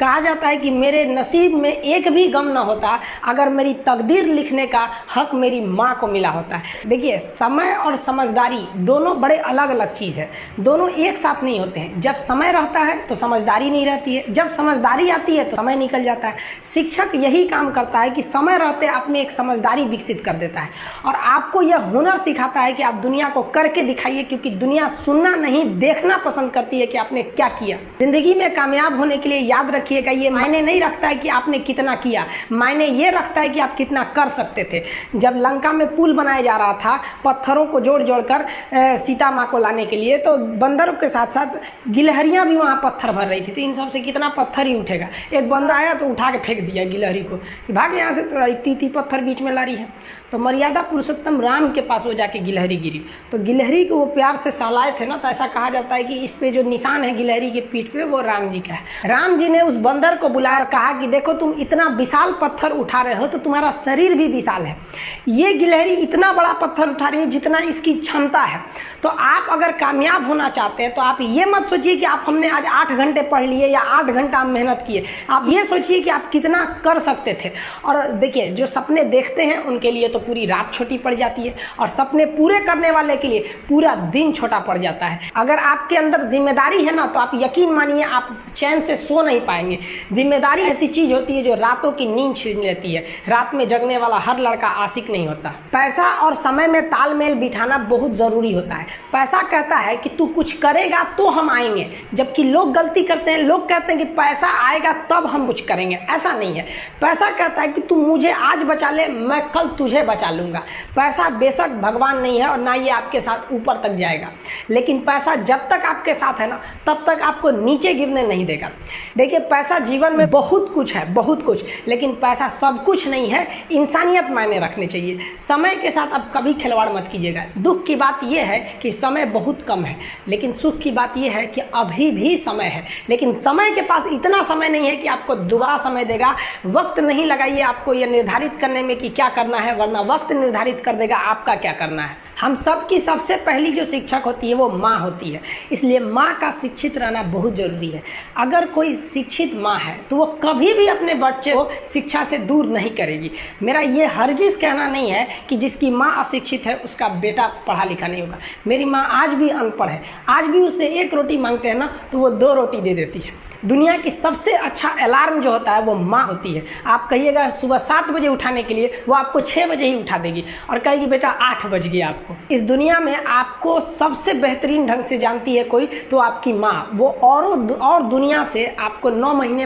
कहा जाता है कि मेरे नसीब में एक भी गम न होता अगर मेरी तकदीर लिखने का हक मेरी माँ को मिला होता है। देखिए, समय और समझदारी दोनों बड़े अलग अलग चीज़ है, दोनों एक साथ नहीं होते हैं। जब समय रहता है तो समझदारी नहीं रहती है, जब समझदारी आती है तो समय निकल जाता है। शिक्षक यही काम करता है कि समय रहते आप में एक समझदारी विकसित कर देता है और आपको यह हुनर सिखाता है कि आप दुनिया को करके दिखाइए, क्योंकि दुनिया सुनना नहीं देखना पसंद करती है कि आपने क्या किया। जिंदगी में कामयाब होने के लिए याद रखिएगा, ये मायने नहीं रखता है कि आपने कितना किया, मायने ये रखता है कि आप कितना कर सकते थे। जब लंका में पुल बनाया जा रहा था पत्थरों को जोड़ जोड़ कर सीता माँ को लाने के लिए, तो बंदरों के साथ साथ गिलहरियाँ भी वहाँ पत्थर भर रही थी। तो इन सब से कितना पत्थर ही उठेगा। एक बंदा आया तो उठा के फेंक दिया गिलहरी को, भाग यहाँ से, तो इतनी पत्थर बीच में ला रही है। तो मर्यादा पुरुषोत्तम राम के पास वो जाके गिलहरी गिरी, तो गिलहरी को वो प्यार से सहलाए थे ना, तो ऐसा कहा जाता है कि इस पे जो निशान है गिलहरी के पीठ पे, वो राम जी का है। राम जी ने उस बंदर को बुलाया और कहा कि देखो, तुम इतना विशाल पत्थर उठा रहे हो तो तुम्हारा शरीर भी विशाल है, ये गिलहरी इतना बड़ा पत्थर उठा रही है जितना इसकी क्षमता है। तो आप अगर कामयाब होना चाहते हैं तो आप ये मत सोचिए कि आप हमने आज 8 घंटे पढ़ लिए या 8 घंटा मेहनत किए, आप ये सोचिए कि आप कितना कर सकते थे। और देखिए, जो सपने देखते हैं उनके लिए तो पूरी रात छोटी पड़ जाती है, और सपने पूरे करने वाले के लिए पूरा दिन छोटा पड़ जाता है। अगर आपके अंदर जिम्मेदारी है ना, तो आप यकीन मानिए आप चैन से सो नहीं पाएंगे। जिम्मेदारी ऐसी चीज होती है जो रातों की नींद छीन लेती है। रात में जगने वाला हर लड़का आशिक नहीं होता। पैसा और समय में तालमेल बिठाना बहुत जरूरी होता है। पैसा कहता है कि तू कुछ करेगा तो हम आएंगे, जबकि लोग गलती करते हैं, लोग कहते हैं कि पैसा आएगा तब हम कुछ करेंगे। ऐसा नहीं है। पैसा कहता है कि तू मुझे आज बचा ले, मैं कल तुझे बचा लूंगा। पैसा बेशक भगवान नहीं है और ना ये आपके साथ ऊपर तक जाएगा, लेकिन पैसा जब तक आपके साथ है ना, तब तक आपको नीचे गिरने नहीं देगा। देखिए, पैसा जीवन में बहुत कुछ है, बहुत कुछ, लेकिन पैसा सब कुछ नहीं है। इंसानियत मायने रखनी चाहिए। समय के साथ आप कभी खिलवाड़ मत कीजिएगा। दुख की बात यह है कि समय बहुत कम है, लेकिन सुख की बात यह है कि अभी भी समय है, लेकिन समय के पास इतना समय नहीं है कि आपको दोबारा समय देगा। वक्त नहीं लगाइए आपको यह निर्धारित करने में कि क्या करना है, वरना वक्त निर्धारित कर देगा आपका क्या करना है। हम सब की सबसे पहली जो शिक्षक होती है वो माँ होती है, इसलिए माँ का शिक्षित रहना बहुत जरूरी है। अगर कोई शिक्षित माँ है तो वो कभी भी अपने बच्चे को शिक्षा से दूर नहीं करेगी। मेरा ये हरगिज़ कहना नहीं है कि जिसकी माँ अशिक्षित है उसका बेटा पढ़ा लिखा नहीं होगा। मेरी माँ आज भी अनपढ़ है, आज भी उससे 1 रोटी मांगते हैं ना तो वो 2 रोटी दे देती है। दुनिया की सबसे अच्छा अलार्म जो होता है वो माँ होती है। आप कहिएगा सुबह 7 बजे उठाने के लिए, वो आपको 6 बजे ही उठा देगी और कहेगी बेटा 8 बज गया आपको। इस दुनिया में आपको सबसे बेहतरीन ढंग से जानती है कोई तो आपकी माँ। वो और दुनिया से आपको 9 महीने